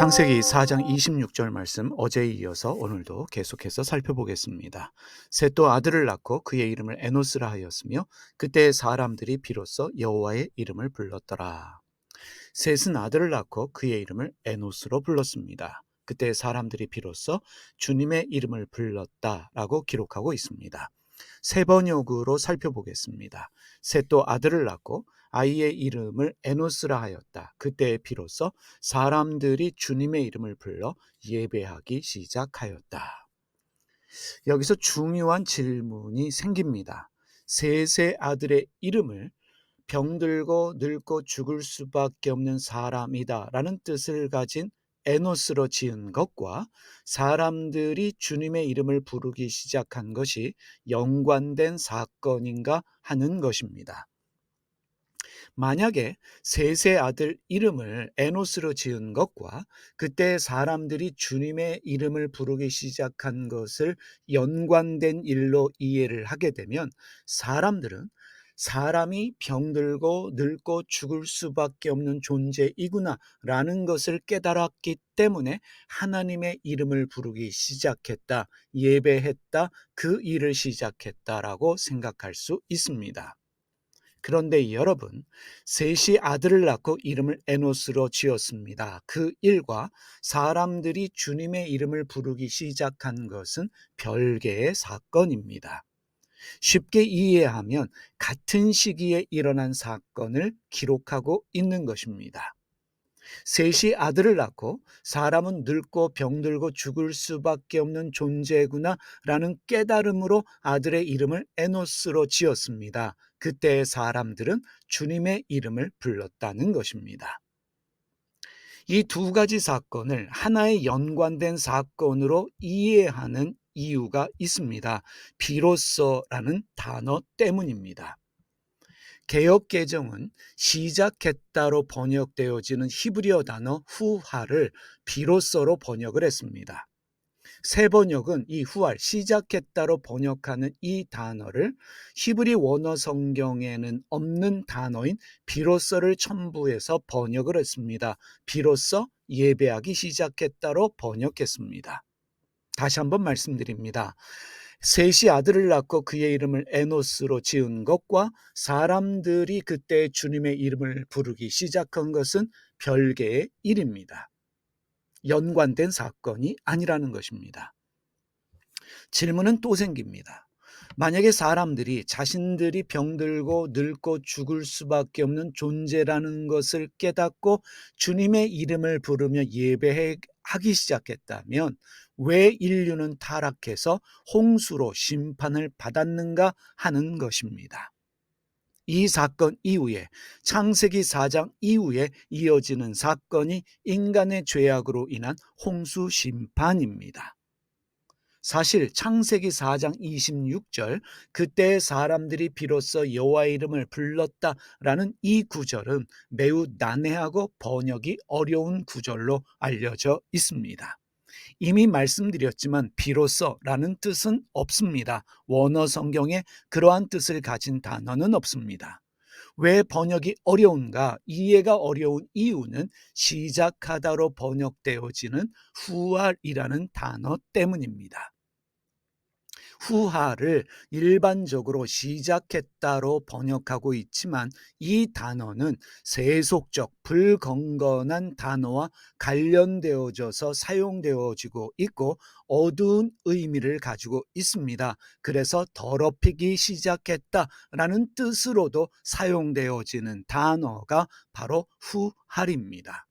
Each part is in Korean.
창세기 4장 26절 말씀 어제에 이어서 오늘도 계속해서 살펴보겠습니다. 셋도 아들을 낳고 그의 이름을 에노스라 하였으며 그때 사람들이 비로소 여호와의 이름을 불렀더라. 셋은 아들을 낳고 그의 이름을 에노스로 불렀습니다. 그때 사람들이 비로소 주님의 이름을 불렀다라고 기록하고 있습니다. 세 번역으로 살펴보겠습니다. 셋도 아들을 낳고 아이의 이름을 에노스라 하였다. 그때 비로소 사람들이 주님의 이름을 불러 예배하기 시작하였다. 여기서 중요한 질문이 생깁니다. 셋의 아들의 이름을 병들고 늙고 죽을 수밖에 없는 사람이다 라는 뜻을 가진 에노스로 지은 것과 사람들이 주님의 이름을 부르기 시작한 것이 연관된 사건인가 하는 것입니다. 만약에 셋의 아들 이름을 에노스로 지은 것과 그때 사람들이 주님의 이름을 부르기 시작한 것을 연관된 일로 이해를 하게 되면 사람들은 사람이 병들고 늙고 죽을 수밖에 없는 존재이구나 라는 것을 깨달았기 때문에 하나님의 이름을 부르기 시작했다, 예배했다, 그 일을 시작했다라고 생각할 수 있습니다. 그런데 여러분, 셋이 아들을 낳고 이름을 에노스로 지었습니다. 그 일과 사람들이 주님의 이름을 부르기 시작한 것은 별개의 사건입니다. 쉽게 이해하면 같은 시기에 일어난 사건을 기록하고 있는 것입니다. 셋이 아들을 낳고 사람은 늙고 병들고 죽을 수밖에 없는 존재구나 라는 깨달음으로 아들의 이름을 에노스로 지었습니다. 그때의 사람들은 주님의 이름을 불렀다는 것입니다. 이 두 가지 사건을 하나의 연관된 사건으로 이해하는 이유가 있습니다. 비로소라는 단어 때문입니다. 개역개정은 시작했다로 번역되어지는 히브리어 단어 후하를 비로소로 번역을 했습니다. 새 번역은 이 후할, 시작했다로 번역하는 이 단어를 히브리 원어 성경에는 없는 단어인 비로소를 첨부해서 번역을 했습니다. 비로소 예배하기 시작했다로 번역했습니다. 다시 한번 말씀드립니다. 셋이 아들을 낳고 그의 이름을 에노스로 지은 것과 사람들이 그때 주님의 이름을 부르기 시작한 것은 별개의 일입니다. 연관된 사건이 아니라는 것입니다. 질문은 또 생깁니다. 만약에 사람들이 자신들이 병들고 늙고 죽을 수밖에 없는 존재라는 것을 깨닫고 주님의 이름을 부르며 예배하기 시작했다면 왜 인류는 타락해서 홍수로 심판을 받았는가 하는 것입니다. 이 사건 이후에 창세기 4장 이후에 이어지는 사건이 인간의 죄악으로 인한 홍수 심판입니다. 사실 창세기 4장 26절 그때 사람들이 비로소 여호와의 이름을 불렀다라는 이 구절은 매우 난해하고 번역이 어려운 구절로 알려져 있습니다. 이미 말씀드렸지만 비로소라는 뜻은 없습니다. 원어 성경에 그러한 뜻을 가진 단어는 없습니다. 왜 번역이 어려운가? 이해가 어려운 이유는 시작하다로 번역되어지는 후알이라는 단어 때문입니다. 후하를 일반적으로 시작했다로 번역하고 있지만 이 단어는 세속적 불건건한 단어와 관련되어져서 사용되어지고 있고 어두운 의미를 가지고 있습니다. 그래서 더럽히기 시작했다라는 뜻으로도 사용되어지는 단어가 바로 후할입니다.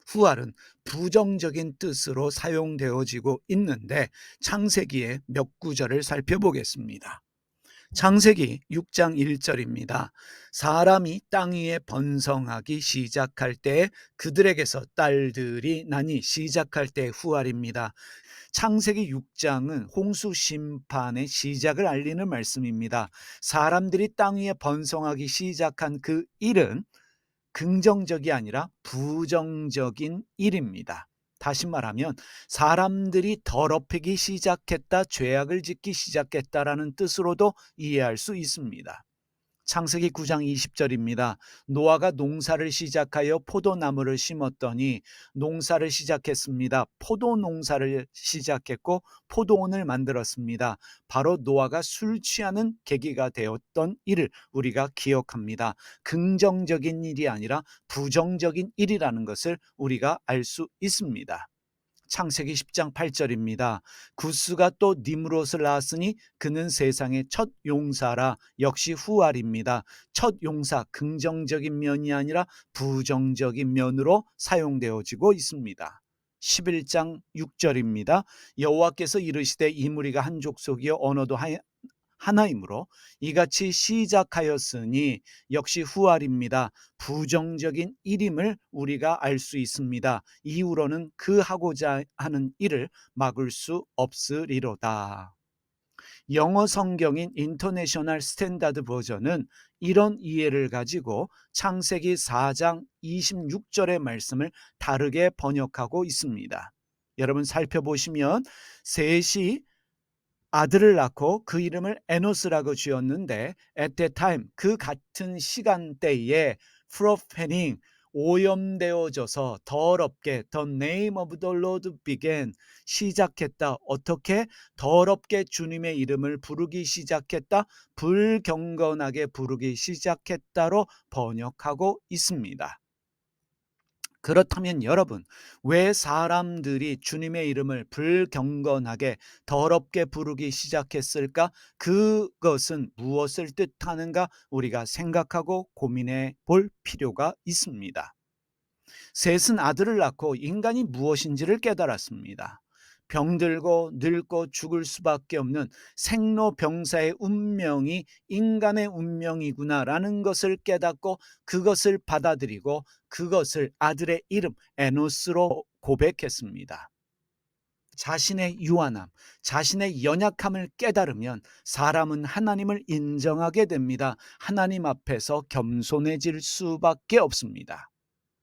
후할은 부정적인 뜻으로 사용되어지고 있는데 창세기의 몇 구절을 살펴보겠습니다. 창세기 6장 1절입니다. 사람이 땅 위에 번성하기 시작할 때 그들에게서 딸들이 나니 시작할 때 후할입니다. 창세기 6장은 홍수 심판의 시작을 알리는 말씀입니다. 사람들이 땅 위에 번성하기 시작한 그 일은 긍정적이 아니라 부정적인 일입니다. 다시 말하면 사람들이 더럽히기 시작했다, 죄악을 짓기 시작했다라는 뜻으로도 이해할 수 있습니다. 창세기 9장 20절입니다. 노아가 농사를 시작하여 포도나무를 심었더니 농사를 시작했습니다. 포도 농사를 시작했고 포도원을 만들었습니다. 바로 노아가 술 취하는 계기가 되었던 일을 우리가 기억합니다. 긍정적인 일이 아니라 부정적인 일이라는 것을 우리가 알 수 있습니다. 창세기 10장 8절입니다. 구스가 또 니므롯을 낳았으니 그는 세상의 첫 용사라. 역시 후알입니다. 첫 용사, 긍정적인 면이 아니라 부정적인 면으로 사용되어지고 있습니다. 11장 6절입니다. 여호와께서 이르시되 이 무리가 한 족속이요 언어도 하나이므로 이같이 시작하였으니 역시 후알입니다. 부정적인 일임을 우리가 알 수 있습니다. 이후로는 그 하고자 하는 일을 막을 수 없으리로다. 영어 성경인 인터내셔널 스탠다드 버전은 이런 이해를 가지고 창세기 4장 26절의 말씀을 다르게 번역하고 있습니다. 여러분 살펴보시면 셋이 아들을 낳고 그 이름을 에노스라고 지었는데 at that time 그 같은 시간대에 profaning 오염되어져서 더럽게 the name of the Lord began 시작했다. 어떻게? 더럽게 주님의 이름을 부르기 시작했다. 불경건하게 부르기 시작했다로 번역하고 있습니다. 그렇다면 여러분, 왜 사람들이 주님의 이름을 불경건하게 더럽게 부르기 시작했을까? 그것은 무엇을 뜻하는가? 우리가 생각하고 고민해 볼 필요가 있습니다. 셋은 아들을 낳고 인간이 무엇인지를 깨달았습니다. 병들고 늙고 죽을 수밖에 없는 생로병사의 운명이 인간의 운명이구나라는 것을 깨닫고 그것을 받아들이고 그것을 아들의 이름 에노스로 고백했습니다. 자신의 유한함, 자신의 연약함을 깨달으면 사람은 하나님을 인정하게 됩니다. 하나님 앞에서 겸손해질 수밖에 없습니다.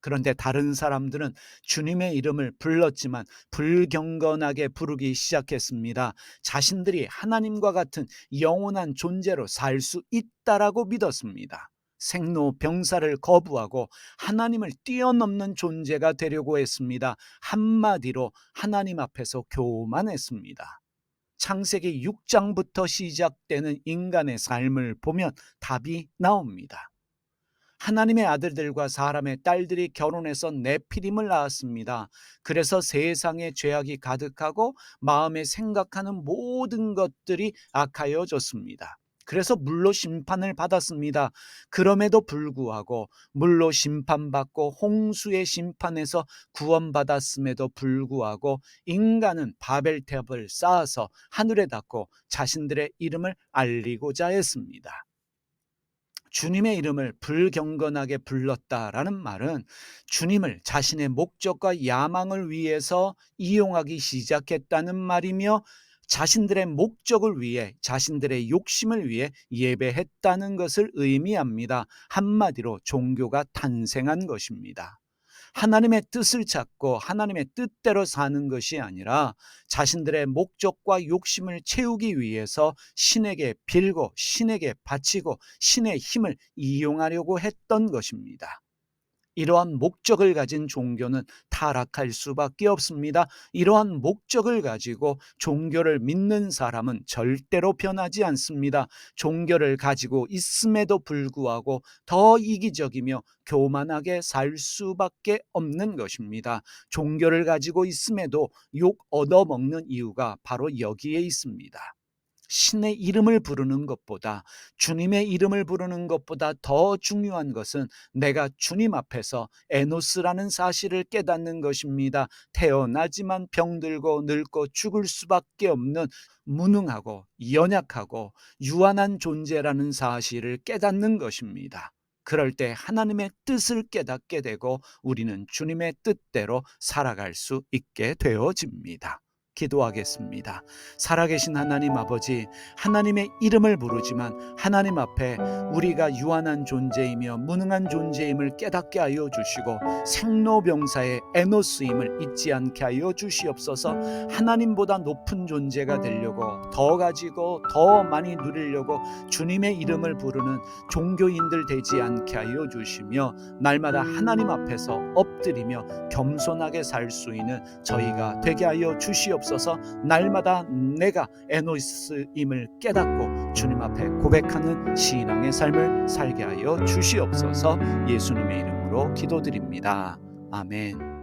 그런데 다른 사람들은 주님의 이름을 불렀지만 불경건하게 부르기 시작했습니다. 자신들이 하나님과 같은 영원한 존재로 살 수 있다라고 믿었습니다. 생로병사를 거부하고 하나님을 뛰어넘는 존재가 되려고 했습니다. 한마디로 하나님 앞에서 교만했습니다. 창세기 6장부터 시작되는 인간의 삶을 보면 답이 나옵니다. 하나님의 아들들과 사람의 딸들이 결혼해서 네피림을 낳았습니다. 그래서 세상에 죄악이 가득하고 마음에 생각하는 모든 것들이 악하여졌습니다. 그래서 물로 심판을 받았습니다. 그럼에도 불구하고 물로 심판받고 홍수의 심판에서 구원받았음에도 불구하고 인간은 바벨탑을 쌓아서 하늘에 닿고 자신들의 이름을 알리고자 했습니다. 주님의 이름을 불경건하게 불렀다라는 말은 주님을 자신의 목적과 야망을 위해서 이용하기 시작했다는 말이며 자신들의 목적을 위해 자신들의 욕심을 위해 예배했다는 것을 의미합니다. 한마디로 종교가 탄생한 것입니다. 하나님의 뜻을 찾고 하나님의 뜻대로 사는 것이 아니라 자신들의 목적과 욕심을 채우기 위해서 신에게 빌고 신에게 바치고 신의 힘을 이용하려고 했던 것입니다. 이러한 목적을 가진 종교는 타락할 수밖에 없습니다. 이러한 목적을 가지고 종교를 믿는 사람은 절대로 변하지 않습니다. 종교를 가지고 있음에도 불구하고 더 이기적이며 교만하게 살 수밖에 없는 것입니다. 종교를 가지고 있음에도 욕 얻어먹는 이유가 바로 여기에 있습니다. 신의 이름을 부르는 것보다 주님의 이름을 부르는 것보다 더 중요한 것은 내가 주님 앞에서 에노스라는 사실을 깨닫는 것입니다. 태어나지만 병들고 늙고 죽을 수밖에 없는 무능하고 연약하고 유한한 존재라는 사실을 깨닫는 것입니다. 그럴 때 하나님의 뜻을 깨닫게 되고 우리는 주님의 뜻대로 살아갈 수 있게 되어집니다. 기도하겠습니다. 살아계신 하나님 아버지, 하나님의 이름을 부르지만 하나님 앞에 우리가 유한한 존재이며 무능한 존재임을 깨닫게 하여 주시고 생로병사의 에노스임을 잊지 않게 하여 주시옵소서. 하나님보다 높은 존재가 되려고 더 가지고 더 많이 누리려고 주님의 이름을 부르는 종교인들 되지 않게 하여 주시며 날마다 하나님 앞에서 엎드리며 겸손하게 살 수 있는 저희가 되게 하여 주시옵소서. 날마다 내가 에노스임을 깨닫고 주님 앞에 고백하는 신앙의 삶을 살게 하여 주시옵소서. 예수님의 이름으로 기도드립니다. 아멘.